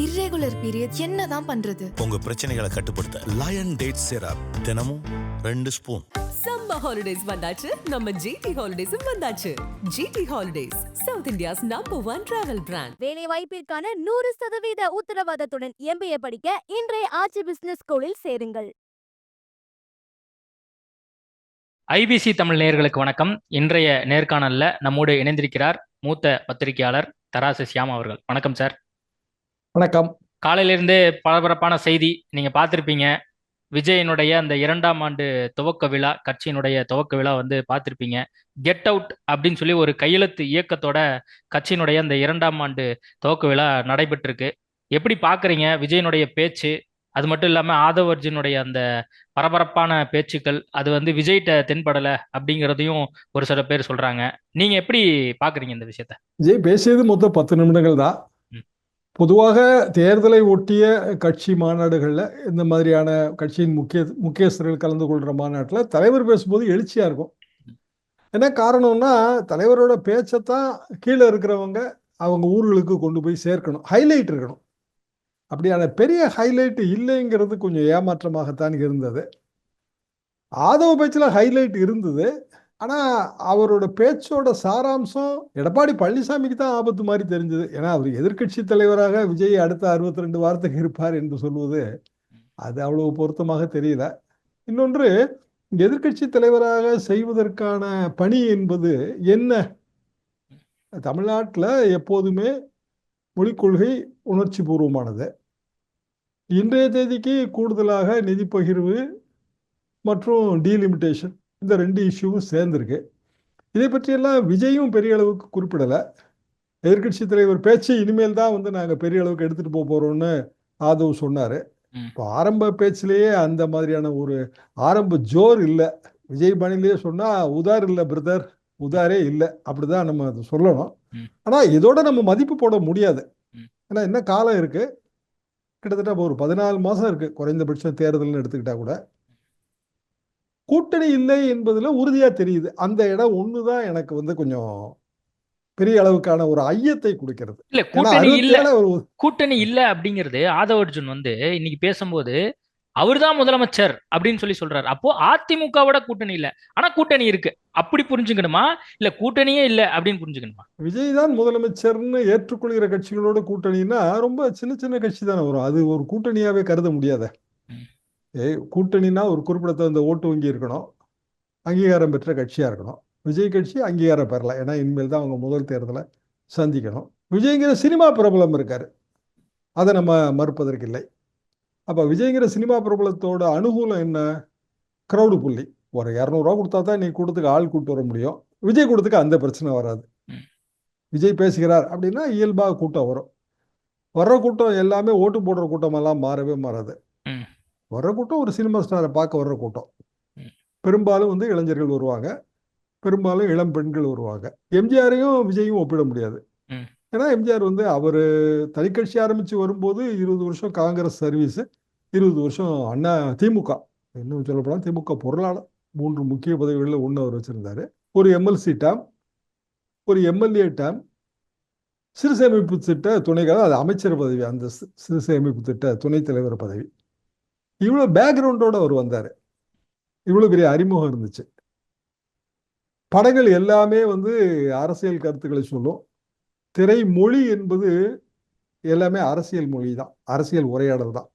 Irregular period என்னதான் பண்றது? உங்க பிரச்சனைகளை கட்டுப்படுத்த லயன் டேட் சிரப் தினமும் 2 ஸ்பூன். சம்மர் ஹாலிடேஸ் வந்தாச்சு, நம்ம ஜிடி ஹாலிடேஸும் வந்தாச்சு. GT holidays, south India's #1 travel brand. வேலை வாய்ப்பிற்கான 100% உத்தரவாதத்துடன் MBA படிக்க இன்றைய ஆச்சி பிசினஸ் ஸ்கூலில் சேருங்கள். ஐபிசி தமிழ் நேயர்களுக்கு வணக்கம். இன்றைய நேர்காணல்ல நம்மோடு இணைந்திருக்கிறார் மூத்த பத்திரிகையாளர் தராசு சியாம் அவர்கள். வணக்கம் சார். வணக்கம். காலையிலிருந்தே பரபரப்பான செய்தி நீங்க பார்த்திருப்பீங்க. விஜயனுடைய அந்த 2ஆம் ஆண்டு துவக்க விழா, கட்சியினுடைய துவக்க விழா பார்த்திருப்பீங்க. கெட் அவுட் அப்படின்னு சொல்லி ஒரு கையெழுத்து இயக்கத்தோட கட்சியினுடைய அந்த 2ஆம் ஆண்டு துவக்க விழா நடைபெற்றிருக்கு. எப்படி பாக்குறீங்க விஜயனுடைய பேச்சு? அது மட்டும் இல்லாம ஆதவ் அர்ஜுனுடைய அந்த பரபரப்பான பேச்சுக்கள், அது விஜய்கிட்ட தென்படல அப்படிங்கிறதையும் ஒரு சில பேர் சொல்றாங்க. நீங்க எப்படி பாக்குறீங்க இந்த விஷயத்த? விஜய் பேசியது மொத்தம் 10 நிமிடங்கள் தான். பொதுவாக தேர்தலை ஒட்டிய கட்சி மாநாடுகளில், இந்த மாதிரியான கட்சியின் முக்கியஸ்தர்கள் கலந்து கொள்கிற மாநாட்டில் தலைவர் பேசும்போது எழுச்சியாக இருக்கும். என்ன காரணம்னா, தலைவரோட பேச்சைத்தான் கீழே இருக்கிறவங்க அவங்க ஊர்களுக்கு கொண்டு போய் சேர்க்கணும், ஹைலைட் இருக்கணும். அப்படியான பெரிய ஹைலைட் இல்லைங்கிறது கொஞ்சம் ஏமாற்றமாகத்தான் இருந்தது. ஆதவ பேச்சில் ஹைலைட் இருந்தது. ஆனால் அவரோட பேச்சோட சாராம்சம் எடப்பாடி பழனிசாமிக்கு தான் ஆபத்து மாதிரி தெரிஞ்சது. ஏன்னா அவர் எதிர்கட்சி தலைவராக விஜய் அடுத்த 62 வாரத்துக்கு இருப்பார் என்று சொல்வது அது அவ்வளவு பொருத்தமாக தெரியல. இன்னொன்று, எதிர்கட்சி தலைவராக செய்வதற்கான பணி என்பது என்ன? தமிழ்நாட்டில் எப்போதுமே மொழிக் கொள்கை உணர்ச்சி பூர்வமானது. இன்றைய தேதிக்கு கூடுதலாக நிதி பகிர்வு மற்றும் டீலிமிட்டேஷன், இந்த 2 இஷ்யூவும் சேர்ந்துருக்கு. இதை பற்றியெல்லாம் விஜயும் பெரிய அளவுக்கு குறிப்பிடலை. எதிர்கட்சி தலைவர் பேச்சு இனிமேல் தான் நாங்கள் பெரிய அளவுக்கு எடுத்துகிட்டு போக போகிறோம்னு ஆதவ் சொன்னார். இப்போ ஆரம்ப பேச்சிலேயே அந்த மாதிரியான ஒரு ஆரம்ப ஜோர் இல்லை. விஜய் பாணிலேயே சொன்னால் உதார் இல்லை பிரதர், உதாரே இல்லை, அப்படிதான் நம்ம அதை சொல்லணும். ஆனால் இதோட நம்ம மதிப்பு போட முடியாது. ஏன்னா என்ன காலம் இருக்குது, கிட்டத்தட்ட ஒரு 14 மாதம் இருக்குது குறைந்தபட்சம் தேர்தல்னு எடுத்துக்கிட்டா கூட. கூட்டணி இல்லை என்பதுல உறுதியாக தெரியுது. அந்த இடம் ஒன்று தான் எனக்கு கொஞ்சம் பெரிய அளவுக்கான ஒரு ஐயத்தை கொடுக்கிறது. இல்ல கூட்டணி இல்ல அப்படிங்கிறது ஆதவ் அர்ஜுன் இன்னைக்கு பேசும்போது அவர்தான் முதலமைச்சர் அப்படின்னு சொல்றாரு. அப்போ அதிமுகவோட கூட்டணி இல்ல, ஆனா கூட்டணி இருக்கு, அப்படி புரிஞ்சுக்கணுமா? இல்ல கூட்டணியே இல்ல அப்படின்னு புரிஞ்சுக்கணுமா? விஜய் தான் முதலமைச்சர்னு ஏற்றுக்கொள்கிற கட்சிகளோட கூட்டணின்னா ரொம்ப சின்ன சின்ன கட்சி தானே வரும். அது ஒரு கூட்டணியாவே கருத முடியாத. கூட்டணினா ஒரு குறிப்பிடத்தகுந்த ஓட்டு வங்கி இருக்கணும், அங்கீகாரம் பெற்ற கட்சியாக இருக்கணும். விஜய் கட்சி அங்கீகாரம் பெறல, ஏன்னா இனிமேல் தான் அவங்க முதல் தேர்தலை சந்திக்கணும். விஜய்ங்கிற சினிமா பிரபலம் இருக்கார், அதை நம்ம மறுப்பதற்கு இல்லை. அப்போ விஜய்ங்கிற சினிமா பிரபலத்தோட அனுகூலம் என்ன? க்ரௌடு புள்ளி. ஒரு 200 ரூபா கொடுத்தா தான் நீ கூட்டத்துக்கு ஆள் கூட்டு வர முடியும். விஜய் கூட்டத்துக்கு அந்த பிரச்சனை வராது. விஜய் பேசுகிறார் அப்படின்னா இயல்பாக கூட்டம் வரும். வர்ற கூட்டம் எல்லாமே ஓட்டு போடுற கூட்டமெல்லாம் மாறவே மாறாது. வர்ற கூட்டம் ஒரு சினிமா ஸ்டாரை பார்க்க வர்ற கூட்டம். பெரும்பாலும் இளைஞர்கள் வருவாங்க, பெரும்பாலும் இளம் பெண்கள் வருவாங்க. எம்ஜிஆரையும் விஜயும் ஒப்பிட முடியாது. ஏன்னா எம்ஜிஆர் அவர் தனிக்கட்சி ஆரம்பித்து வரும்போது 20 வருஷம் காங்கிரஸ் சர்வீஸு, 20 வருஷம் அண்ணா திமுக, இன்னும் சொல்லப்போனால் திமுக பொருளாளர், 3 முக்கிய பதவிகளில் ஒன்று அவர் வச்சுருந்தார். ஒரு எம்எல்சி டேம், ஒரு எம்எல்ஏ டேம், சிறு சேமிப்பு திட்ட துணைக்காக அது அமைச்சர் பதவி, அந்த சிறு சேமிப்பு திட்ட துணைத் தலைவர் பதவி. இவ்வளோ பேக்ரவுண்டோடு அவர் வந்தார். இவ்வளோ பெரிய அறிமுகம் இருந்துச்சு. படங்கள் எல்லாமே அரசியல் கருத்துக்களை சொல்லும். திரை மொழி என்பது எல்லாமே அரசியல் மொழி தான், அரசியல் உரையாடல் தான்.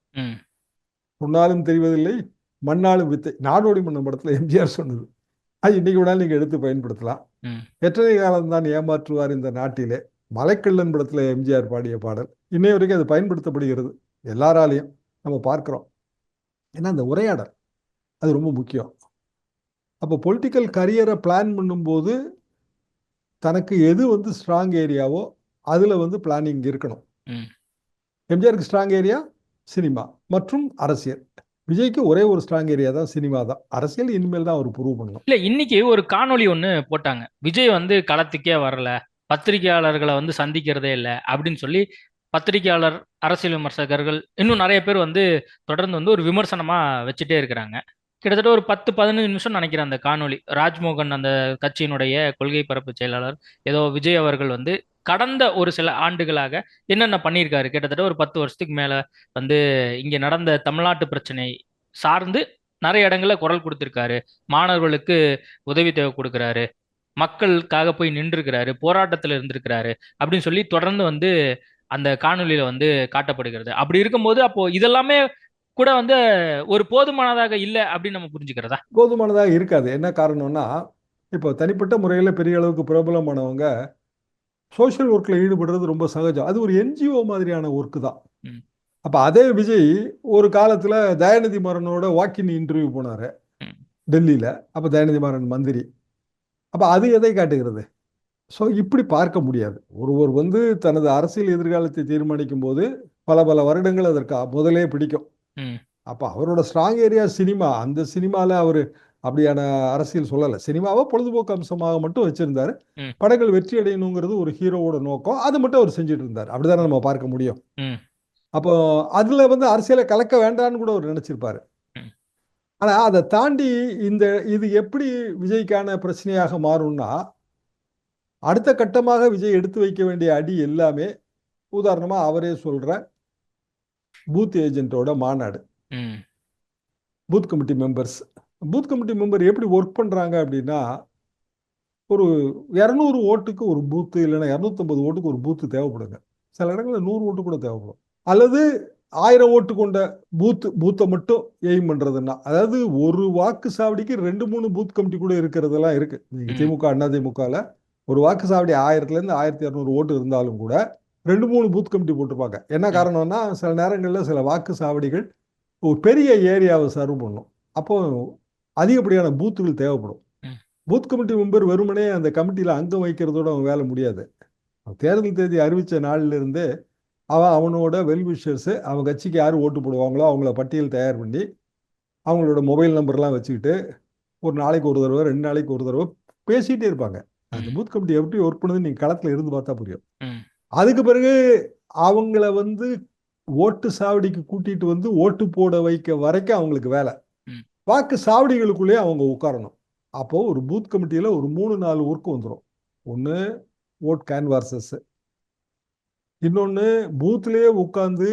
சொன்னாலும் தெரிவதில்லை மண்ணாலும் வித்தை, நாடோடி மன்னன் படத்தில் எம்ஜிஆர் சொன்னது. அது இன்னைக்கு விட நீங்கள் எடுத்து பயன்படுத்தலாம். எத்தனை காலம்தான் ஏமாற்றுவார் இந்த நாட்டிலே, மலைக்கல்லன் படத்தில் எம்ஜிஆர் பாடிய பாடல் இன்னை வரைக்கும் அது பயன்படுத்தப்படுகிறது எல்லாராலையும், நம்ம பார்க்குறோம். ஏன்னா அந்த உரையாடல் அது ரொம்ப முக்கியம். அப்போ பொலிட்டிக்கல் கரியரை பிளான் பண்ணும்போது தனக்கு எது ஸ்ட்ராங் ஏரியாவோ அதில் பிளானிங் இருக்கணும். எம்ஜிஆருக்கு ஸ்ட்ராங் ஏரியா சினிமா மற்றும் அரசியல். விஜய்க்கு ஒரே ஒரு ஸ்ட்ராங் ஏரியா தான் சினிமா தான், அரசியல் இனிமேல் தான் அவர் ப்ரூவ் பண்ணணும். இல்லை, இன்னைக்கு ஒரு காணொலி ஒன்று போட்டாங்க. விஜய் களத்துக்கே வரல, பத்திரிகையாளர்களை சந்திக்கிறதே இல்லை அப்படின்னு சொல்லி பத்திரிகையாளர், அரசியல் விமர்சகர்கள், இன்னும் நிறைய பேர் தொடர்ந்து ஒரு விமர்சனமா வச்சுட்டே இருக்கிறாங்க. கிட்டத்தட்ட ஒரு 10-15 நிமிஷம் நினைக்கிறேன் அந்த காணொலி. ராஜ்மோகன், அந்த கட்சியினுடைய கொள்கை பரப்பு செயலாளர், ஏதோ விஜய் அவர்கள் கடந்த ஒரு சில ஆண்டுகளாக என்னென்ன பண்ணியிருக்காரு? கிட்டத்தட்ட ஒரு 10 வருஷத்துக்கு மேல வந்து இங்க நடந்த தமிழ்நாட்டு பிரச்சனை சார்ந்து நிறைய இடங்கள்ல குரல் கொடுத்திருக்காரு. மாணவர்களுக்கு உதவி தேவை கொடுக்கிறாரு. மக்களுக்காக போய் நின்றுக்கிறாரு, போராட்டத்தில் இருந்திருக்கிறாரு அப்படின்னு சொல்லி தொடர்ந்து வந்து அந்த காணொளியில வந்து காட்டப்படுகிறது. அப்படி இருக்கும்போது அப்போ இதெல்லாமே கூட வந்து ஒரு போதுமானதாக இல்லை அப்படின்னு நம்ம புரிஞ்சுக்கிறதா? போதுமானதாக இருக்காது. என்ன காரணம்னா, இப்போ தனிப்பட்ட முறையில் பெரிய அளவுக்கு பிரபலமானவங்க சோஷியல் ஒர்க்கில் ஈடுபடுறது ரொம்ப சகஜம். அது ஒரு என்ஜிஓ மாதிரியான ஒர்க்கு தான். ம். அப்போ அதே விஜய் ஒரு காலத்தில் தயாநிதி மாறனோட வாக்கின் இன்டர்வியூ போனார் ம். டெல்லியில். அப்போ தயாநிதி மாறன் மந்திரி. அப்போ அது எதை காட்டுகிறது? ஸோ இப்படி பார்க்க முடியாது. ஒருவர் வந்து தனது அரசியல் எதிர்காலத்தை தீர்மானிக்கும் போது பல பல வருடங்கள் அதற்கு முதலே பிடிக்கும். ம். அப்போ அவரோட ஸ்ட்ராங் ஏரியா சினிமா. அந்த சினிமாவில் அவர் அப்படியான அரசியல் சொல்லலை. சினிமாவை பொழுதுபோக்கு அம்சமாக மட்டும் வச்சிருந்தாரு. ம். படங்கள் வெற்றி அடையணுங்கிறது ஒரு ஹீரோவோட நோக்கம். அதை மட்டும் அவர் செஞ்சுட்டு இருந்தார். அப்படிதானே நம்ம பார்க்க முடியும். ம். அப்போ அதில் வந்து அரசியலை கலக்க வேண்டான்னு கூட அவர் நினைச்சிருப்பாரு. ம். ஆனால் அதை தாண்டி இது எப்படி விஜய்க்கான பிரச்சனையாக மாறும்னா, அடுத்த கட்டமாக விஜய் எடுத்து வைக்க வேண்டிய அடி எல்லாமே, உதாரணமாக அவரே சொல்ற பூத் ஏஜென்ட்டோட மாநாடு, ம். Booth committee members. Booth committee member எப்படி ஒர்க் பண்ணுறாங்க அப்படின்னா, ஒரு 200 ஓட்டுக்கு ஒரு பூத்து, இல்லைன்னா 250 ஓட்டுக்கு ஒரு பூத்து தேவைப்படுங்க. சில இடங்களில் 100 ஓட்டு கூட தேவைப்படும். அல்லது 1000 ஓட்டு கொண்ட பூத்தை மட்டும் எய்ம் பண்ணுறதுன்னா, அதாவது ஒரு வாக்கு சாவடிக்கு 2-3 பூத் கமிட்டி கூட இருக்கிறதெல்லாம் இருக்கு. நீங்கள் திமுக அதிமுகவில் ஒரு வாக்கு சாவடி 1000லேருந்து 1200 ஓட்டு இருந்தாலும் கூட 2-3 பூத் கமிட்டி போட்டிருப்பாங்க. என்ன காரணம்னா, சில நேரங்களில் சில வாக்கு சாவடிகள் ஒரு பெரிய ஏரியாவை சர்வ் பண்ணும். அப்போ அதிகப்படியான பூத்துகள் தேவைப்படும். பூத் கமிட்டி மெம்பர் வெறுமனே அந்த கமிட்டியில் அங்கம் வைக்கிறதோட அவன் வேலை முடியாது. தேர்தல் தேதி அறிவித்த நாளிலிருந்தே அவனோட வெல்விஷர்ஸு, அவன் கட்சிக்கு யார் ஓட்டு போடுவாங்களோ அவங்கள பட்டியல் தயார் பண்ணி அவங்களோட மொபைல் நம்பர்லாம் வச்சுக்கிட்டு ஒரு நாளைக்கு ஒரு தடவை 2 நாளைக்கு ஒரு தடவை பேசிகிட்டே இருப்பாங்க. அந்த பூத் கமிட்டி எப்படி ஒர்க் பண்ணுதுன்னு நீங்கள் களத்தில் இருந்து பார்த்தா புரியும். அதுக்கு பிறகு அவங்கள வந்து ஓட்டு சாவடிக்கு கூட்டிட்டு வந்து ஓட்டு போட வைக்க வரைக்கும் அவங்களுக்கு வேலை. வாக்கு சாவடிகளுக்குள்ளேயே அவங்க உட்காரணும். அப்போது ஒரு பூத் கமிட்டியில் ஒரு 3-4 ஒர்க்கு வந்துடும். ஒன்று ஓட் கேன்வாசஸ், இன்னொன்று பூத்லேயே உட்காந்து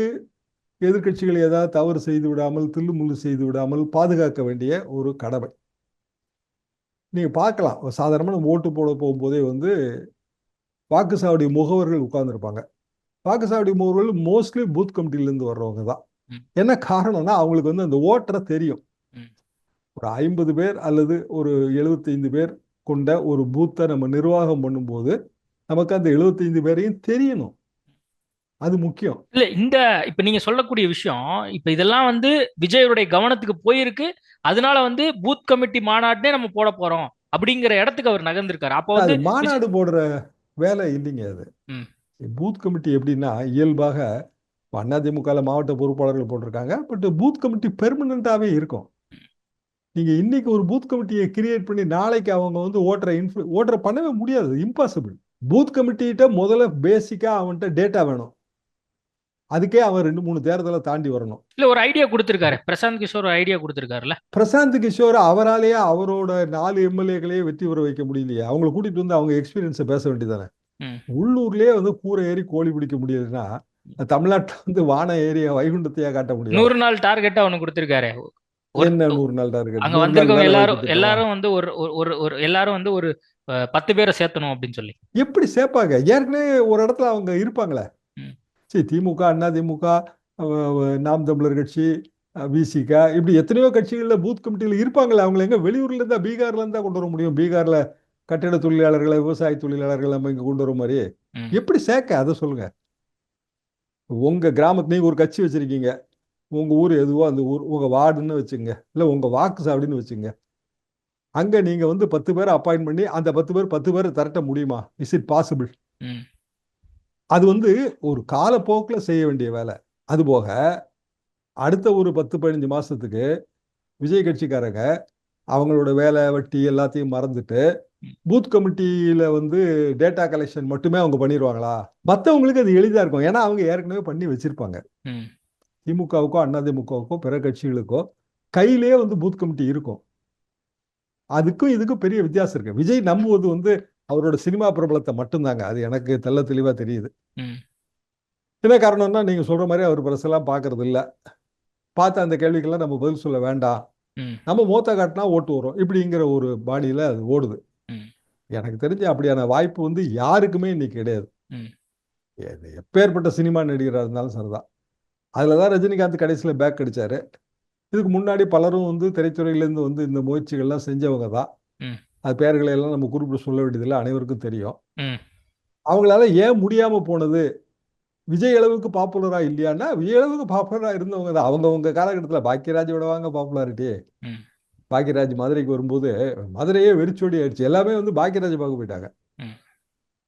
எதிர்கட்சிகள் ஏதாவது தவறு செய்து விடாமல், தில்லுமுள்ளு செய்து விடாமல் பாதுகாக்க வேண்டிய ஒரு கடமை. நீங்கள் பார்க்கலாம், சாதாரணமாக ஓட்டு போட போகும்போதே வந்து வாக்குச்சாவடி முகவர்கள் உட்கார்ந்துருப்பாங்க. வாக்குச்சாவடி முகவர்கள் மோஸ்ட்லி பூத் கமிட்டிலேருந்து வர்றவங்க தான். என்ன காரணம்னா, அவங்களுக்கு வந்து அந்த ஓட்டரை தெரியும். ஒரு 50 பேர் அல்லது ஒரு 75 பேர் கொண்ட ஒரு பூத்தை நம்ம நிர்வாகம் பண்ணும்போது நமக்கு அந்த 75 பேரையும் தெரியணும். அது முக்கியம். இல்ல, இப்ப நீங்க சொல்லக்கூடிய விஷயம், இப்ப இதெல்லாம் வந்து விஜயோடைய கவனத்துக்கு போயிருக்கு. அதனால வந்து பூத் கமிட்டி மாநாட்டே நம்ம போட போறோம் அப்படிங்கிற இடத்துக்கு அவர் நகர்ந்திருக்காரு. அப்போ வந்து மாநாடு போடுற வேலை இல்லைங்க அது. பூத் கமிட்டி எப்படின்னா, இயல்பாக அதிமுகவில் மாவட்ட பொறுப்பாளர்கள் போட்டிருக்காங்க. பட் பூத் கமிட்டி பெர்மனண்டாவே இருக்கும். நீங்க இன்னைக்கு ஒரு பூத் கமிட்டியை கிரியேட் பண்ணி நாளைக்கு அவங்க வந்து ஓட்டரை பண்ணவே முடியாது. இம்பாசிபிள். பூத் கமிட்டிகிட்ட முதல்ல பேசிக்கா அவன்கிட்ட டேட்டா வேணும். அதுக்கே அவன் 2-3 தேர்தலை தாண்டி வரணும். இல்ல, ஒரு ஐடியா கொடுத்திருக்காரு பிரசாந்த் கிஷோர், ஐடியா கொடுத்திருக்காருல்ல. பிரசாந்த் கிஷோர் அவராலேயே அவரோட 4 எம்எல்ஏக்களையே வெற்றி பெற வைக்க முடியலையே. அவங்களை கூட்டிட்டு வந்து அவங்க எக்ஸ்பீரியன்ஸை பேச வேண்டியதானே. உள்ளூர்லயே வந்து கூரை ஏறி கோழி பிடிக்க முடியலன்னா தமிழ்நாட்டில் வந்து வான ஏறிய வைகுண்டத்தையா காட்ட முடியும்? 100 நாள் டார்கெட்டா அவனுக்கு கொடுத்திருக்காரு. என்ன 100 நாள் டார்கெட்? அங்க வந்திருக்கவங்க எல்லாரும் வந்து ஒரு எல்லாரும் வந்து ஒரு 10 பேரை சேர்த்தணும் அப்படின்னு சொல்லி. எப்படி சேர்ப்பாங்க? ஏற்கனவே ஒரு இடத்துல அவங்க இருப்பாங்களே. சரி, திமுக, அதிமுக, நாம் தமிழர் கட்சி, விசிக, இப்படி எத்தனையோ கட்சிகளில் பூத் கமிட்டியில் இருப்பாங்களே. அவங்களை எங்க வெளியூர்ல இருந்தா, பீகார்ல இருந்தா கொண்டு வர முடியும்? பீகார்ல கட்டிட தொழிலாளர்களை, விவசாய தொழிலாளர்கள் நம்ம இங்க கொண்டு வர மாதிரி எப்படி சேர்க்க? அதை சொல்லுங்க. உங்க கிராமத்து நீங்க ஒரு கட்சி வச்சிருக்கீங்க, உங்க ஊர் எதுவோ அந்த ஊர் உங்க வார்டுன்னு வச்சுங்க, இல்லை உங்க வாக்கு சாவடின்னு வச்சுங்க. அங்க நீங்க வந்து 10 பேரை அப்பாயின்ட் பண்ணி அந்த 10 பேரை திரட்ட முடியுமா? Is it possible? அது வந்து ஒரு காலப்போக்கில் செய்ய வேண்டிய வேலை. அதுபோக அடுத்த ஒரு 10-15 மாசத்துக்கு விஜய் கட்சிக்காரங்க அவங்களோட வேலை வட்டி எல்லாத்தையும் மறந்துட்டு பூத் கமிட்டியில வந்து டேட்டா கலெக்ஷன் மட்டுமே அவங்க பண்ணிடுவாங்களா? மற்றவங்களுக்கு அது எளிதா இருக்கும். ஏன்னா அவங்க ஏற்கனவே பண்ணி வச்சிருப்பாங்க. திமுகவுக்கோ அதிமுகவுக்கோ பிற கட்சிகளுக்கோ கையிலே வந்து பூத் கமிட்டி இருக்கும். அதுக்கும் இதுக்கும் பெரிய வித்தியாசம் இருக்கு. விஜய் நம்புவது வந்து அவரோட சினிமா பிரபலத்தை மட்டும்தாங்க. அது எனக்கு தெள்ள தெளிவா தெரியுது. ம். என்ன காரணம்னா நீங்க சொல்ற மாதிரி அவர் பிரஸ் எல்லாம் பார்க்கறது இல்ல. பார்த்த அந்த கேள்விக்கெல்லாம் நம்ம பதில் சொல்ல வேண்டாம். ம். நம்ம மூத்த காட்டினா ஓட்டு வரும் இப்படிங்கிற ஒரு பாணியில அது ஓடுது. ம். எனக்கு தெரிஞ்சு அப்படியான வாய்ப்பு வந்து யாருக்குமே இன்னைக்கு கிடையாது. ம். எப்பேற்பட்ட சினிமா நடிகராக இருந்தாலும் சரிதான். அதில் தான் ரஜினிகாந்த் கடைசியில் பேக் அடிச்சாரு. இதுக்கு முன்னாடி பலரும் வந்து திரைத்துறையிலேருந்து வந்து இந்த முயற்சிகள்லாம் செஞ்சவங்க தான். ம். அது பேர்களை எல்லாம் நம்ம குறிப்பிட்டு சொல்ல வேண்டியதில்லை, அனைவருக்கும் தெரியும். ம். அவங்களால ஏன் முடியாமல் போனது? விஜய் அளவுக்கு பாப்புலராக இல்லையான்னா விஜய் அளவுக்கு பாப்புலராக இருந்தவங்க தான். அவங்கவுங்க காலகட்டத்தில் பாக்கியராஜ் விடவாங்க பாப்புலாரிட்டி. ம். பாக்கியராஜ் மதுரைக்கு வரும்போது மதுரையே வெறிச்சோடி ஆயிடுச்சு. எல்லாமே வந்து பாக்கியராஜ் பார்க்க போயிட்டாங்க. ம்.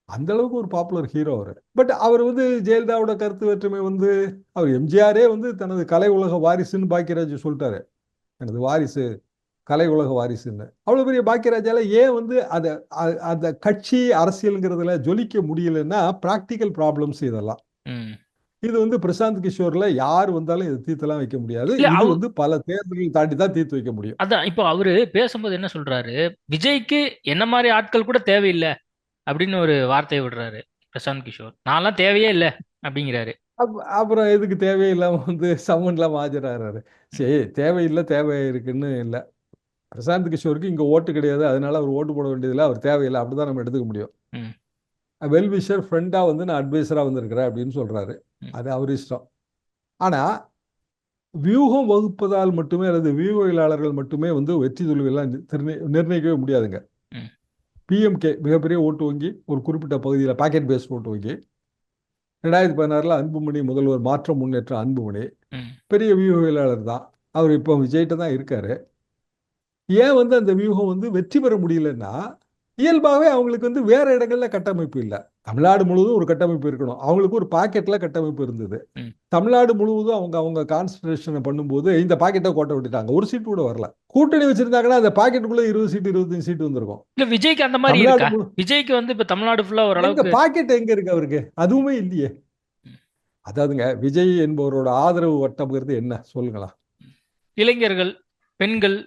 அந்த அளவுக்கு ஒரு பாப்புலர் ஹீரோ அவர். பட் அவர் வந்து ஜெயலலிதாவோட கருத்து வேற்றுமை வந்து அவர் எம்ஜிஆரே வந்து தனது கலை உலக வாரிசுன்னு பாக்கியராஜ் சொல்லிட்டாரு. எனது வாரிசு கலை உலக வாரிசுன்னு. அவ்வளோ பெரிய பாக்கியராஜால ஏன் வந்து அதை அந்த கட்சி அரசியலுங்கிறதுல ஜொலிக்க முடியலன்னா ப்ராக்டிக்கல் ப்ராப்ளம்ஸ் இதெல்லாம். ம். இது வந்து பிரசாந்த் கிஷோர்ல யார் வந்தாலும் இதை தீர்த்தெல்லாம் வைக்க முடியாது. இல்ல, இது வந்து பல தேர்தல்கள் தாண்டி தான் தீர்த்து வைக்க முடியும். அதான் இப்போ அவரு பேசும்போது என்ன சொல்றாரு, விஜய்க்கு என்ன மாதிரி ஆட்கள் கூட தேவையில்லை அப்படின்னு ஒரு வார்த்தையை விடுறாரு பிரசாந்த் கிஷோர். நான்லாம் தேவையே இல்லை அப்படிங்கிறாரு. அப்புறம் எதுக்கு தேவையில்லாம வந்து சம்மன்லாம் ஆஜராகிறாரு. சரி, தேவையில்லை தேவை இருக்குன்னு இல்லை. பிரசாந்த் கிஷோருக்கு இங்கே ஓட்டு கிடையாது, அதனால அவர் ஓட்டு போட வேண்டியதில்லை, அவர் தேவையில்லை, அப்படிதான் நம்ம எடுத்துக்க முடியும். ம். வெல்விஷர் ஃப்ரெண்டாக வந்து நான் அட்வைஸராக வந்திருக்கிறேன் அப்படின்னு சொல்கிறாரு. ம். அது அவர் இஷ்டம். ஆனால் வியூகம் வகுப்பதால் மட்டுமே அல்லது வியூகவியலாளர்கள் மட்டுமே வந்து வெற்றி தோல்வியெல்லாம் நிர்ணயிக்கவே முடியாதுங்க. ம். பிஎம்கே மிகப்பெரிய ஓட்டு வங்கி, ஒரு குறிப்பிட்ட பகுதியில் பாக்கெட் பேஸ் ஓட்டு வங்கி. 2016 அன்புமணி முதல்வர் மாற்றம் முன்னேற்ற அன்புமணி ம். பெரிய வியூகவியலாளர் தான். அவர் இப்போ விஜய்கிட்ட தான் இருக்காரு. ஏன் வந்து அந்த வியூகம் வந்து வெற்றி பெற முடியலன்னா இயல்பாகவே அவங்களுக்கு வந்து வேற இடங்கள்ல கட்டமைப்பு இல்லை. தமிழ்நாடு முழுவதும் ஒரு கட்டமைப்பு இருக்கணும். அவங்களுக்கு ஒரு பாக்கெட்ல கட்டமைப்பு இருந்தது. ம். தமிழ்நாடு முழுவதும் அவங்க கான்சன்ட்ரேஷனை பண்ணும்போது இந்த பாக்கெட்டை கோட்டை விட்டுட்டாங்க. ஒரு சீட்டு கூட வரல. கூட்டணி வச்சிருந்தாங்கன்னா அந்த பாக்கெட்டுக்குள்ள 20 சீட்டு 25 சீட்டு வந்திருக்கும். இல்ல, விஜய்க்கு அந்த மாதிரி இருக்கா? விஜய்க்கு வந்து இப்ப தமிழ்நாடு ஃபுல்லா எங்க ஓரளவுக்கு பாக்கெட் எங்க இருக்கு அவருக்கு? அதுவுமே இல்லையே. அதாவதுங்க, விஜய் என்பவரோட ஆதரவு வட்டம்ங்கிறது என்ன சொல்லுங்களா? இளைஞர்கள், பெண்கள்,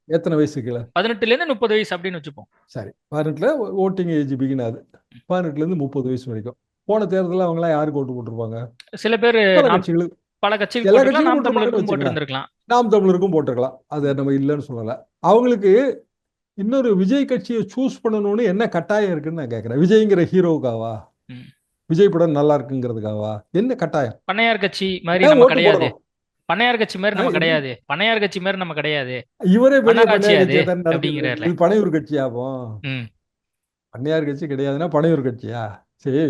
எத்தனை வயசு கீழே? 18ல இருந்து 30 வயசு அப்படின்னு வச்சுப்போம். சரி, 18ல ஓட்டிங் ஏஜ் பிகின் ஆகுது. 18ல இருந்து 30 வயசு வரைக்கும். போன தேர்தலில் அவங்களாம் யாருக்கு ஓட்டு போட்டிருப்பாங்க? சில பேர் பல கட்சிகளுக்கு, பல கட்சிகள் எல்லா போட்டிருக்கலாம், கட்சிகளும் நாம் தமிழருக்கும் போட்டிருப்பாங்கன்னு போட்டிருந்திருக்கலாம். நாம் தமிழருக்கும் போட்டிருக்கலாம். அது நம்ம இல்லைன்னு சொல்லலை. அவங்களுக்கு இன்னொரு விஜய் கட்சியை சூஸ் பண்ணணும்னு என்ன கட்டாயம் இருக்குன்னு நான் கேட்குறேன். விஜய்ங்கிற ஹீரோவுக்காவா? ம். விஜய் படம் நல்லா இருக்குங்கிறதுக்காவா? என்ன கட்டாயம்? பண்ணையார் கட்சி மாதிரி ஏன் நம்ம ஓட்டு கிடையாது. போடணும்? பண்ணையார் கட்சி மாதிரி நம்ம என்ன? கிடையாது. பண்ணையார் கட்சி மாதிரி நம்ம கிடையாது. இவரே பெரிய மன்னராட்சி பண்ணையார் அது கட்சியை தானே நடத்திட்டு அப்படிங்கிறார்ல. இது பனையூர் கட்சியாகும். ம். பண்ணையார் கட்சி கிடையாதுன்னா பனையூர் கட்சியா? சரி,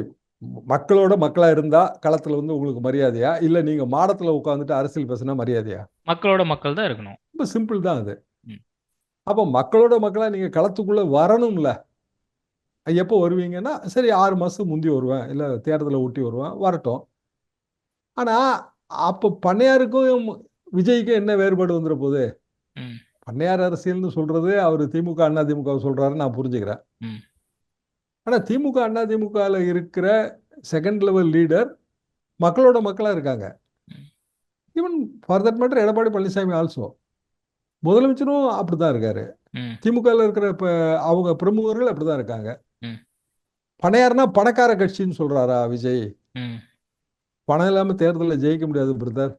மக்களோட மக்களா இருந்தா களத்துல வந்து உங்களுக்கு மரியாதையா, இல்ல நீங்க மாடத்துல உட்காந்துட்டு அரசியல் பேசினா மரியாதையா? மக்களோட மக்கள் தான் இருக்கணும். ரொம்ப சிம்பிள் தான் அது. ம். அப்போ மக்களோட மக்களா நீங்க களத்துக்குள்ள வரணும்ல. எப்போ வருவீங்கன்னா, சரி 6 மாசத்துக்கு முந்தி வருவேன், இல்ல தேர்தலை ஒட்டி வருவேன், வரட்டும். ஆனா அப்போ பண்ணையாருக்கும் விஜய்க்கும் என்ன வேறுபாடு வந்துட போகுது? ம். பண்ணையார் அரசியல்னு சொல்றது அவர் திமுக அண்ணா திமுக சொல்றாருன்னு நான் புரிஞ்சுக்கிறேன். ம். ஆனா திமுக அண்ணா திமுகவில் இருக்கிற செகண்ட் லெவல் லீடர் மக்களோட மக்களா இருக்காங்க. ம். Even for that matter Edappadi Palaniswami also. முதலமைச்சரும் அப்படிதான் இருக்காரு. ம். திமுகவில் இருக்கிற இப்போ அவங்க பிரமுகர்கள் அப்படிதான் இருக்காங்க. ம். பணையார்னா பணக்கார கட்சின்னு சொல்றாரா விஜய்? ம். பணம் இல்லாமல் தேர்தலில் ஜெயிக்க முடியாது பிரதர்.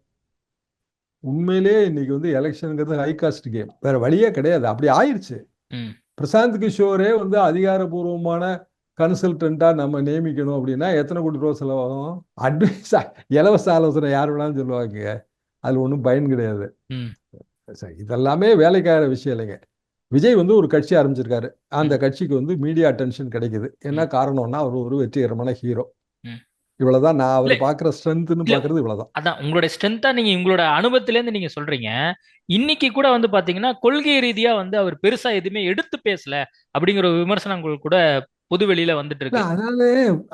உண்மையிலே இன்னைக்கு வந்து எலெக்ஷனுங்கிறது ஹை காஸ்ட் கேம். வேற வழியே கிடையாது. அப்படி ஆயிடுச்சு. ம். பிரசாந்த் கிஷோரே வந்து அதிகாரப்பூர்வமான கன்சல்டண்டா நம்ம நியமிக்கணும் அப்படின்னா எத்தனை கோடி ரூபா செலவாகும்? அட்வைஸா இலவச ஆலோசனை யார் வேணாலும் சொல்லுவாங்க. அதுல ஒன்றும் பயன் கிடையாது. ம். சரி, இதெல்லாமே வேலைக்கார விஷயம் இல்லைங்க. விஜய் வந்து ஒரு கட்சி ஆரம்பிச்சிருக்காரு. அந்த கட்சிக்கு வந்து மீடியா அட்டென்ஷன் கிடைக்குது. என்ன காரணம்னா அவர் ஒரு வெற்றிகரமான ஹீரோ. ம். இவ்வளவுதான் நான் அவர் இல்ல. பார்க்குற ஸ்ட்ரென்த்னு இல்ல. பார்க்கறது இவ்வளவுதான். அதான் உங்களுடைய ஸ்ட்ரென்த்தா நீங்க உங்களோட அனுபவத்திலேருந்து நீங்க சொல்றீங்க. இன்னைக்கு கூட வந்து பாத்தீங்கன்னா கொள்கை ரீதியா வந்து அவர் பெருசா எதுவுமே எடுத்து பேசல அப்படிங்கிற ஒரு விமர்சனங்கள் கூட பொது வெளியில வந்துட்டு இல்ல, இருக்கு. அதனால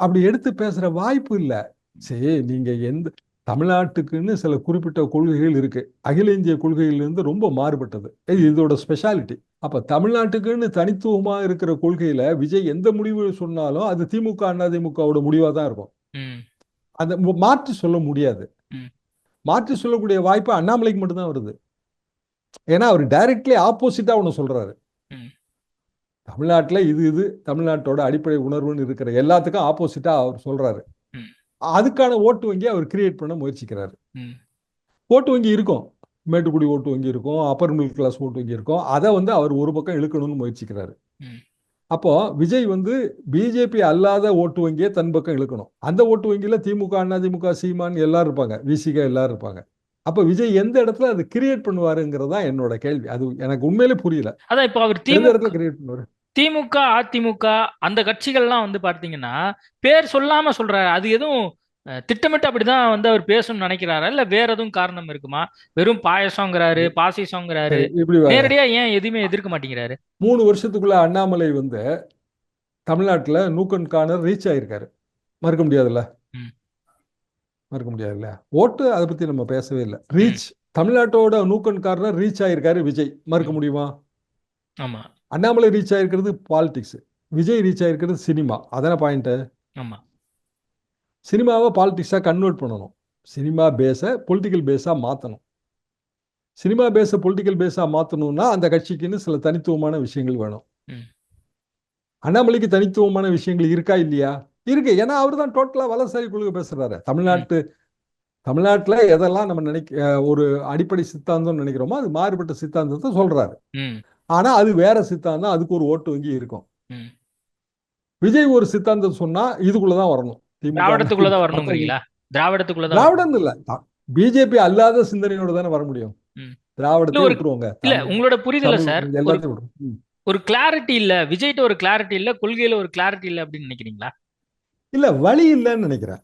அப்படி எடுத்து பேசுற வாய்ப்பு இல்லை. சரி, நீங்க எந்த தமிழ்நாட்டுக்குன்னு சில குறிப்பிட்ட கொள்கைகள் இருக்கு. அகில இந்திய கொள்கையிலிருந்து ரொம்ப மாறுபட்டது. இதோட ஸ்பெஷாலிட்டி. அப்ப தமிழ்நாட்டுக்குன்னு தனித்துவமா இருக்கிற கொள்கையில விஜய் எந்த முடிவு சொன்னாலும் அது திமுக அண்ணா திமுகவோட முடிவா தான் இருக்கும். ம். அதை மாற்றி சொல்ல முடியாது. ம். மாற்றி சொல்லக்கூடிய வாய்ப்பு அண்ணாமலைக்கு மட்டும்தான் வருது. ஏன்னா அவர் டைரக்ட்லி ஆப்போசிட்டா ஒன்று சொல்றாரு. ம். தமிழ்நாட்டில் இது தமிழ்நாட்டோட அடிப்படை உணர்வுன்னு இருக்கிற எல்லாத்துக்கும் ஆப்போசிட்டா அவர் சொல்றாரு. ம். அதுக்கான ஓட்டு வங்கி அவர் கிரியேட் பண்ண முயற்சிக்கிறாரு. ம். ஓட்டு வங்கி இருக்கும், மேட்டுக்குடி ஓட்டு வங்கி இருக்கும், அப்பர் மிடில் கிளாஸ் ஓட்டு வங்கி இருக்கும். அதை அவர் ஒரு பக்கம் இழுக்கணும்னு முயற்சிக்கிறாரு. ம். அப்போ விஜய் பிஜேபி அல்லாத ஓட்டு வங்கியை தன் பக்கம் இழுக்கணும். அந்த ஓட்டு வங்கியில திமுக, அதிமுக, சீமான் எல்லாரும் இருப்பாங்க, விசிக எல்லாரும் இருப்பாங்க. அப்ப விஜய் எந்த இடத்துல அது கிரியேட் பண்ணுவாருங்கிறது தான் என்னோட கேள்வி. அது எனக்கு உண்மையிலே புரியல. அதான் இப்போ அவர் எந்த இடத்துல கிரியேட் பண்ணுவாரு? திமுக, அதிமுக அந்த கட்சிகள்லாம் பார்த்தீங்கன்னா பேர் சொல்லாம சொல்றாரு. அது எதுவும் திட்டமிட்டு அப்படிதான் அவர் பேசணும்னு நினைக்கிறாரா, இல்ல வேற எதுவும் காரணம் இருக்குமா? வெறும் பாயசங்கிறாரு, பாசிசங்கிறாரு, இப்படி நேரடியா ஏன் எதுவுமே எதிர்க்க மாட்டேங்கிறாரு? 3 வருஷத்துக்குள்ள அண்ணாமலை தமிழ்நாட்டுல நூக்கன் கார்னர் ரீச் ஆயிருக்காரு. மறுக்க முடியாதுல்ல. மறுக்க முடியாதுல்ல. ஓட்டு அதை பத்தி நம்ம பேசவே இல்லை. ரீச் தமிழ்நாட்டோட நூக்கன் கார்னர் ரீச் ஆயிருக்காரு விஜய். மறுக்க முடியுமா? ஆமா. அண்ணாமலை ரீச் ஆயிருக்கிறது பாலிடிக்ஸ், விஜய் ரீச் ஆயிருக்கிறது சினிமா. அதான பாயிண்ட். ஆமா. சினிமாவை பாலிடிக்ஸா கன்வெர்ட் பண்ணணும். சினிமா பேஸை பொலிட்டிக்கல் பேஸா மாற்றணும். சினிமா பேஸை பொலிட்டிக்கல் பேஸா மாற்றணும்னா அந்த கட்சிக்குன்னு சில தனித்துவமான விஷயங்கள் வேணும். அண்ணாமலைக்கு தனித்துவமான விஷயங்கள் இருக்கா இல்லையா? இருக்கு. ஏன்னா அவர் தான் டோட்டலா வலதுசாரி கொள்கை பேசுறாரு. தமிழ்நாட்டுல எதெல்லாம் நம்ம ஒரு அடிப்படை சித்தாந்தம் நினைக்கிறோமோ அது மாறுபட்ட சித்தாந்தத்தை சொல்றாரு. ஆனா அது வேற சித்தாந்தம், அதுக்கு ஒரு ஓட்டு வங்கி இருக்கும். விஜய் ஒரு சித்தாந்தம் சொன்னா இதுக்குள்ளதான் வரணும். திராவிடத்துக்குள்ளதான் வரணுங்கிறீங்களா? திராவிடம் இல்ல, பிஜேபி அல்லாத சிந்தனையோட தானே வர முடியும். திராவிடத்தை விட்டுருவாங்க. இல்ல, உங்களோட புரிதல சார், எல்லாத்தையும் ஒரு கிளாரிட்டி இல்ல, விஜய்ட்ட ஒரு கிளாரிட்டி இல்ல, கொள்கையில ஒரு கிளாரிட்டி இல்ல அப்படின்னு நினைக்கிறீங்களா? இல்ல, வழி இல்லைன்னு நினைக்கிறேன்.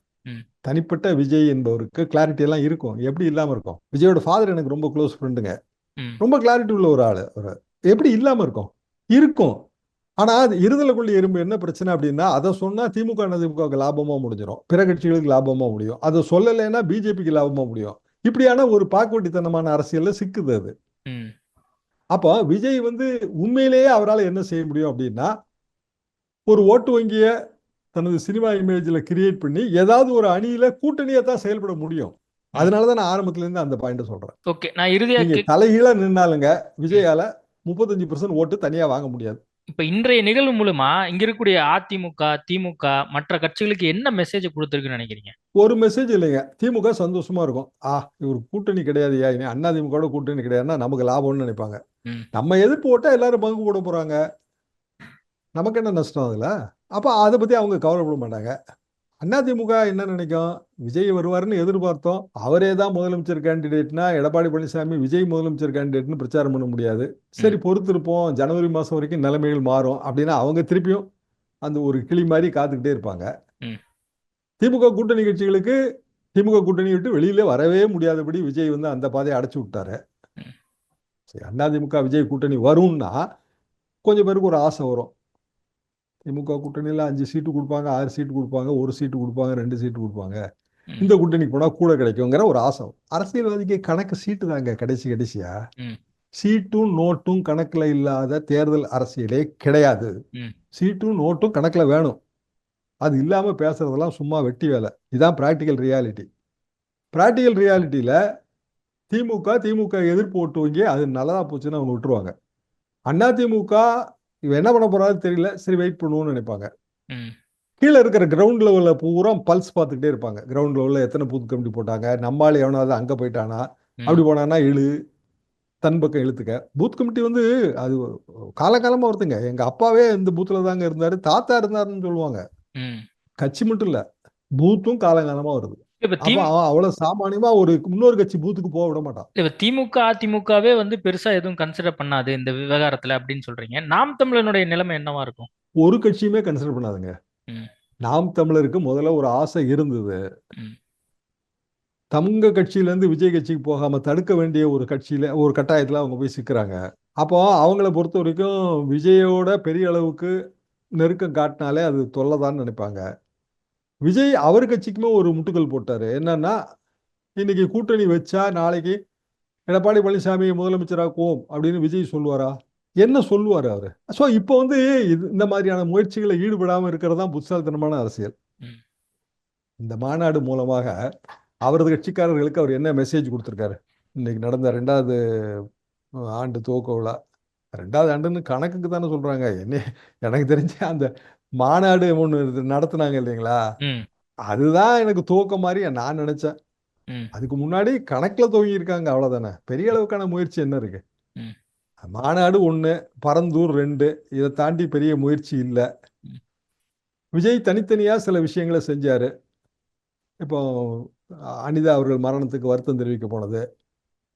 தனிப்பட்ட விஜய் என்பவருக்கு கிளாரிட்டி எல்லாம் இருக்கும். எப்படி இல்லாம இருக்கும்? விஜயோட ஃபாதர் எனக்கு ரொம்ப க்ளோஸ் ஃப்ரெண்டுங்க. ரொம்ப கிளாரிட்டி உள்ள ஒரு ஆளு. எப்படி இல்லாம இருக்கும்? இருக்கும். ஆனா அது இருதலைக்குள்ள எறும்பு என்ன பிரச்சனை அப்படின்னா, அதை சொன்னா திமுக அதிமுகவுக்கு லாபமா முடிஞ்சிடும், பிற கட்சிகளுக்கு லாபமா முடியும். அதை சொல்லலைன்னா பிஜேபிக்கு லாபமா முடியும். இப்படியான ஒரு பாக்குவட்டித்தனமான அரசியல்ல சிக்குது அது. அப்போ விஜய் உண்மையிலேயே அவரால் என்ன செய்ய முடியும் அப்படின்னா, ஒரு ஓட்டு வங்கிய தனது சினிமா இமேஜ்ல கிரியேட் பண்ணி ஏதாவது ஒரு அணியில கூட்டணியா தான் செயல்பட முடியும். அதனாலதான் நான் ஆரம்பத்துல இருந்து அந்த பாயிண்ட் சொல்றேன். ஓகே, நான் இறுதியா தலைகீழா நின்னாலுங்க விஜயால 35% ஓட்டு தனியா வாங்க முடியாது. இப்ப இன்றைய நிகழ்வு மூலமா இங்க இருக்கக்கூடிய அதிமுக, திமுக மற்ற கட்சிகளுக்கு என்ன மெசேஜ் கொடுத்திருக்குன்னு நினைக்கிறீங்க? ஒரு மெசேஜ் இல்லைங்க. திமுக சந்தோஷமா இருக்கும். இவர் கூட்டணி கிடையாதுயா, இனி அண்ணா திமுக கூட்டணி கிடையாதுன்னா நமக்கு லாபம்னு நினைப்பாங்க. நம்ம எதிர்ப்பு போட்டா எல்லாரும் பங்கு போட போறாங்க, நமக்கு என்ன நஷ்டம் அதுல? அப்ப அதை பத்தி அவங்க கவலைப்பட மாட்டாங்க. அதிமுக என்ன நினைக்கும்? விஜய் வருவாருன்னு எதிர்பார்த்தோம், அவரே தான் முதலமைச்சர் கேண்டிடேட்னா எடப்பாடி பழனிசாமி விஜய் முதலமைச்சர் கேண்டிடேட்னு பிரச்சாரம் பண்ண முடியாது. சரி, பொறுத்திருப்போம், ஜனவரி மாசம் வரைக்கும் நிலைமைகள் மாறும் அப்படின்னா அவங்க திருப்பியும் அந்த ஒரு கிளி மாதிரி காத்துக்கிட்டே இருப்பாங்க. திமுக கூட்டணி கட்சிகளுக்கு திமுக கூட்டணி விட்டு வெளியில வரவே முடியாதபடி விஜய் அந்த பாதையை அடைச்சு விட்டாரு. சரி, அதிமுக விஜய் கூட்டணி வரும்னா கொஞ்சம் பேருக்கு ஒரு ஆசை வரும். திமுக கூட்டணியில் 5 சீட்டு கொடுப்பாங்க, 6 சீட்டு கொடுப்பாங்க, 1 சீட்டு கொடுப்பாங்க, 2 சீட்டு கொடுப்பாங்க, இந்த கூட்டணிக்கு போனா கூட கிடைக்குங்கிற ஒரு ஆசை. அரசியல்வாதிக்கு கணக்கு சீட்டு தாங்க கடைசியா. சீட்டும் நோட்டும் கணக்குல இல்லாத தேர்தல் அரசியலே கிடையாது. சீட்டும் நோட்டும் கணக்குல வேணும். அது இல்லாம பேசுறதெல்லாம் சும்மா வெட்டி வேலை. இதுதான் பிராக்டிக்கல் ரியாலிட்டி. பிராக்டிக்கல் ரியாலிட்டியில திமுக எதிர்ப்பு ஓட்டு வங்கி அது நல்லதா போச்சுன்னு அவங்க விட்டுருவாங்க. அதிமுக இவன் என்ன பண்ண போறாரு தெரியல, சரி வெயிட் பண்ணுவோம்னு நினைப்பாங்க. கீழே இருக்கிற கிரவுண்ட் லெவல்ல பூரா பல்ஸ் பார்த்துக்கிட்டே இருப்பாங்க. கிரவுண்ட் லெவல்ல எத்தனை பூத் கமிட்டி போட்டாங்க, நம்மளால எவனாவது அங்க போயிட்டானா, அப்படி போனானா தன் பக்கம் இழுத்துக்க. பூத் கமிட்டி அது காலகாலமா வருதுங்க. எங்க அப்பாவே இந்த பூத்துல தாங்க இருந்தாரு, தாத்தா இருந்தாருன்னு சொல்லுவாங்க. கட்சி மட்டும் இல்ல, பூத்தும் காலகாலமா வருது. அவ்வளவு சாமானியமா ஒரு இன்னொரு கட்சி பூத்துக்கு போக விட மாட்டான். திமுக அதிமுகவே பெருசா எதுவும் கன்சிடர் பண்ணாது இந்த விவகாரத்துல அப்படின்னு சொல்றீங்க. நாம் தமிழனுடைய நிலைமை என்னவா இருக்கும்? ஒரு கட்சியுமே கன்சிடர் பண்ணாதுங்க. நாம் தமிழருக்கு முதல்ல ஒரு ஆசை இருந்தது. தங்க கட்சியில இருந்து விஜய் கட்சிக்கு போகாம தடுக்க வேண்டிய ஒரு கட்டாயத்துல அவங்க போய் சிக்கிறாங்க. அப்போ அவங்கள பொறுத்த வரைக்கும் விஜயோட பெரிய அளவுக்கு நெருக்கம் காட்டினாலே அது தொல்லதான்னு நினைப்பாங்க. விஜய் அவர் கட்சிக்குமே ஒரு முட்டுக்கல் போட்டாரு. என்னன்னா, இன்னைக்கு கூட்டணி வச்சா நாளைக்கு எடப்பாடி பழனிசாமி முதலமைச்சராக்குவோம் அப்படின்னு விஜய் சொல்லுவாரா? என்ன சொல்லுவாரு அவரு? ஸோ இப்போ இந்த மாதிரியான முயற்சிகளை ஈடுபடாம இருக்கிறதா புத்தாலித்தனமான அரசியல். இந்த மாநாடு மூலமாக அவரது கட்சிக்காரர்களுக்கு அவர் என்ன மெசேஜ் கொடுத்திருக்காரு? இன்னைக்கு நடந்த 2வது ஆண்டு துவக்க விழா 2வது ஆண்டுன்னு கணக்குக்கு தானே சொல்றாங்க. எனக்கு தெரிஞ்சு அந்த மாநாடு ஒன்று நடத்துனாங்க இல்லைங்களா, ம் அதுதான் எனக்கு துவக்கம் மாதிரி நான் நினைச்சேன். ம் அதுக்கு முன்னாடி கணக்குல துவங்கி இருக்காங்க, அவ்வளவுதானே. பெரிய அளவுக்கான முயற்சி என்ன இருக்கு? ம் மாநாடு 1, பரந்தூர் 2, இதை தாண்டி பெரிய முயற்சி இல்லை. ம். விஜய் தனித்தனியா சில விஷயங்களை செஞ்சாரு. இப்போ அனிதா அவர்கள் மரணத்துக்கு வருத்தம் தெரிவிக்க போனது,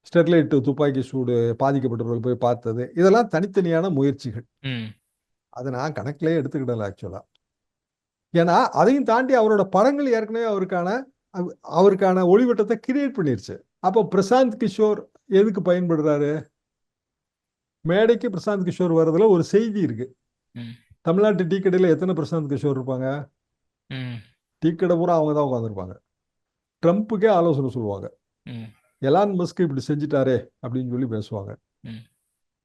ஸ்டெர்லைட் துப்பாக்கி சூடு பாதிக்கப்பட்டவர்கள் போய் பார்த்தது, இதெல்லாம் தனித்தனியான முயற்சிகள். ம் அதை நான் கணக்கிலேயே எடுத்துக்கிடல ஆக்சுவலா. ஏன்னா அதையும் தாண்டி அவரோட படங்கள் ஏற்கனவே அவருக்கான ஒளிவட்டத்தை கிரியேட் பண்ணிருச்சு. அப்போ பிரசாந்த் கிஷோர் எதுக்கு பயன்படுறாரு? மேடைக்கு பிரசாந்த் கிஷோர் வர்றதுல ஒரு செய்தி இருக்கு. ம் தமிழ்நாட்டு டீ கடையில் எத்தனை பிரசாந்த் கிஷோர் இருப்பாங்க? ம் டீ கடை பூரா அவங்க தான் உட்காந்துருப்பாங்க. ட்ரம்ப்புக்கே ஆலோசனை சொல்லுவாங்க. ம் எலான் மஸ்க் இப்படி செஞ்சுட்டாரே அப்படின்னு சொல்லி பேசுவாங்க. ம்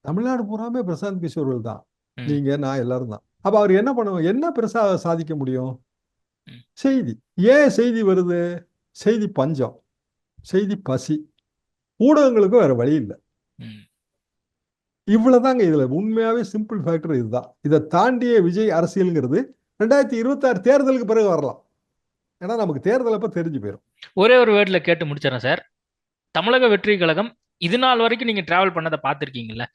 தமிழ்நாடு பூராமே பிரசாந்த் கிஷோர்கள் தான். ம். நீங்க, நான், எல்லாரும் தான். அப்ப அவர் என்ன பண்ணுவோம்? என்ன பெருசா சாதிக்க முடியும்? ம். செய்தி. ஏன் செய்தி வருது? செய்தி பஞ்சம், செய்தி பசி. ஊடகங்களுக்கு வேற வழி இல்லை. ம் இவ்வளவுதாங்க இதுல உண்மையாவே சிம்பிள் ஃபேக்டர் இதுதான். இதை தாண்டிய விஜய் அரசியலுங்கிறது 2026 தேர்தலுக்கு பிறகு வரலாம். ஏன்னா நமக்கு தேர்தல் அப்ப தெரிஞ்சு போயிடும். ஒரே ஒரு வேர்ட்ல கேட்டு முடிச்சிடறேன் சார். தமிழக வெற்றி கழகம் இது நாள் வரைக்கும் நீங்க டிராவல் பண்ணதை பார்த்துருக்கீங்கல்ல,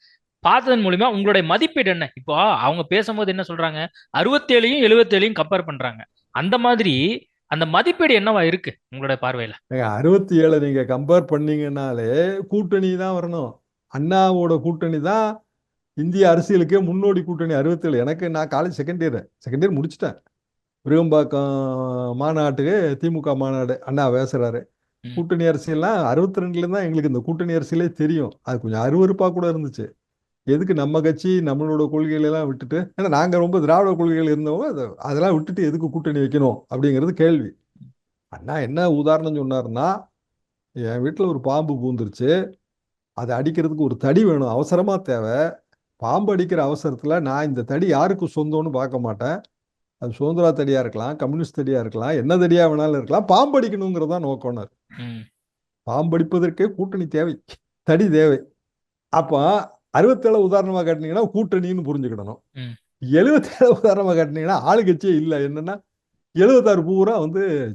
பார்த்ததன் மூலியமா உங்களுடைய மதிப்பீடு என்ன? இப்போ அவங்க பேசும்போது என்ன சொல்றாங்க, 67யும் 77யும் கம்பேர் பண்றாங்க. அந்த மாதிரி அந்த மதிப்பீடு என்னவா இருக்கு உங்களுடைய பார்வையில? 67 நீங்க கம்பேர் பண்ணீங்கன்னாலே கூட்டணி தான் வரணும். அண்ணாவோட கூட்டணி தான் இந்திய அரசியலுக்கே முன்னோடி கூட்டணி. 67 நான் காலேஜ் செகண்ட் இயர் முடிச்சிட்டேன். விருகம்பாக்கம் மாநாட்டுக்கு திமுக மாநாடு அண்ணா பேசுறாரு. ம். கூட்டணி அரசியல்லாம் 62ல தான் எங்களுக்கு இந்த கூட்டணி அரசியலே தெரியும். அது கொஞ்சம் அருவருப்பா கூட இருந்துச்சு. எதுக்கு நம்ம கட்சி நம்மளோட கொள்கைகளை எல்லாம் விட்டுட்டு, ஏன்னா நாங்க ரொம்ப திராவிட கொள்கைகள் இருந்தவங்க, அதெல்லாம் விட்டுட்டு எதுக்கு கூட்டணி வைக்கணும் அப்படிங்கிறது கேள்வி. அண்ணா என்ன உதாரணம் சொன்னாருன்னா, என் வீட்டில் ஒரு பாம்பு பூந்துருச்சு, அதை அடிக்கிறதுக்கு ஒரு தடி வேணும், அவசரமா தேவை. பாம்பு அடிக்கிற அவசரத்துல நான் இந்த தடி யாருக்கு சொந்தம்னு பார்க்க மாட்டேன். அது சுதந்திரா தடியா இருக்கலாம், கம்யூனிஸ்ட் தடியா இருக்கலாம், என்ன தடியா வேணாலும் இருக்கலாம், பாம்பு அடிக்கணுங்கிறதா நோக்கம்னாரு. ம் பாம்பு அடிப்பதற்கே கூட்டணி தேவை, தடி தேவை. அப்ப 67 உதாரணமா காட்டினீங்கன்னா கூட்டணின்னு புரிஞ்சுக்கிடணும். ம் 77 உதாரணமா காட்டினீங்கன்னா ஆளுங்கட்சியே இல்லை. என்னன்னா 76 பூரா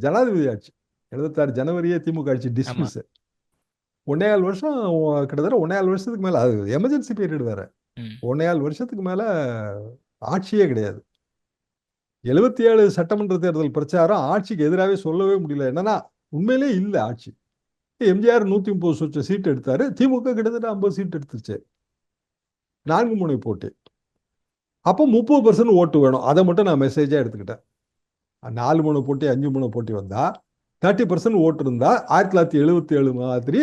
ஜனாதிபதி ஆட்சி. 76 ஜனவரியே திமுக ஆட்சி ஆமா. டிஸ்மிஸ். 1.25 வருஷம், கிட்டத்தட்ட 1.25 வருஷத்துக்கு மேல, அது எமர்ஜென்சி பீரியட் வேற. ம் 1.25 வருஷத்துக்கு மேல ஆட்சியே கிடையாது. 77 சட்டமன்ற தேர்தல் பிரச்சாரம் ஆட்சிக்கு எதிராகவே சொல்லவே முடியல. என்னன்னா உண்மையிலே இல்லை ஆட்சி. எம்ஜிஆர் 130 சீட் எடுத்தாரு, திமுக கிட்டத்தட்ட 50 சீட் எடுத்துருச்சு. 4 முனை போட்டி. அப்போ 30% ஓட்டு வேணும். அதை மட்டும் நான் மெசேஜா எடுத்துக்கிட்டேன். 4 முனை போட்டி 5 முனை போட்டி வந்தா 30% ஓட்டு இருந்தா 1977 மாதிரி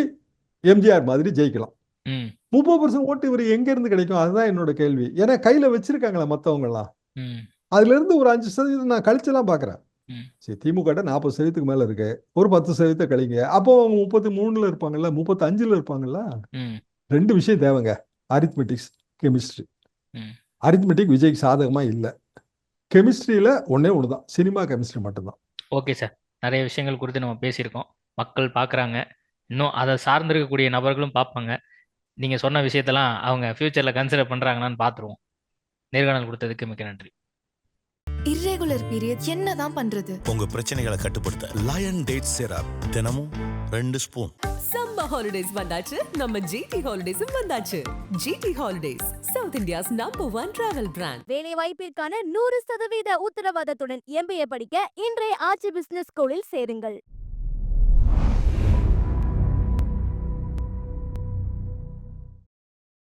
எம்ஜிஆர் மாதிரி ஜெயிக்கலாம். ம் 30% ஓட்டு இவர் எங்க இருந்து கிடைக்கும்? அதுதான் என்னோட கேள்வி. ஏன்னா கையில வச்சிருக்காங்களா மத்தவங்க எல்லாம். ம் அதுல இருந்து ஒரு 5% நான் கழிச்செல்லாம் பாக்குறேன். ம் சரி, திமுக 40% மேல இருக்கு, ஒரு 10% கழிங்க. அப்போ அவங்க 33ல இருப்பாங்கல்ல, 35ல இருப்பாங்கல்ல. ம் 2 விஷயம் தேவைங்க, அரித்மெட்டிக்ஸ், கெமிஸ்ட்ரி. ம் அரித்மெட்டிக் விஜய்க்கு சாதகமா இல்லை. கெமிஸ்ட்ரியில ஒண்ணு தான், சினிமா கெமிஸ்ட்ரி மட்டும்தான். Okay sir. நிறைய விஷயங்கள் குறித்து நம்ம பேசியிருக்கோம். மக்கள் பார்க்குறாங்க, இன்னும் அதை சார்ந்திருக்கக்கூடிய நபர்களும் பார்ப்பாங்க. நீங்க சொன்ன விஷயத்தெல்லாம் அவங்க ஃபியூச்சர்ல கன்சிடர் பண்றாங்களான்னு பார்த்துருவோம். நேர்காணல் கொடுத்ததுக்கு மிக்க நன்றி. இர்ரெகுலர் பீரியட் என்னதான் பண்றது? உங்க பிரச்சனைகளை கட்டுப்படுத்த லயன் டேட் சிரப் தினமும் 2 ஸ்பூன். சம்மர் ஹாலிடேஸ் வந்தாச்சு, நம்ம ஜிடி ஹாலிடேஸும் வந்தாச்சு. GT holidays, south India's #1 travel brand. வேலை வாய்ப்பிற்கான 100% உத்தரவாதத்துடன் MBA படிக்க இன்றைய ஆச்சி பிசினஸ் ஸ்கூலில் சேருங்கள்.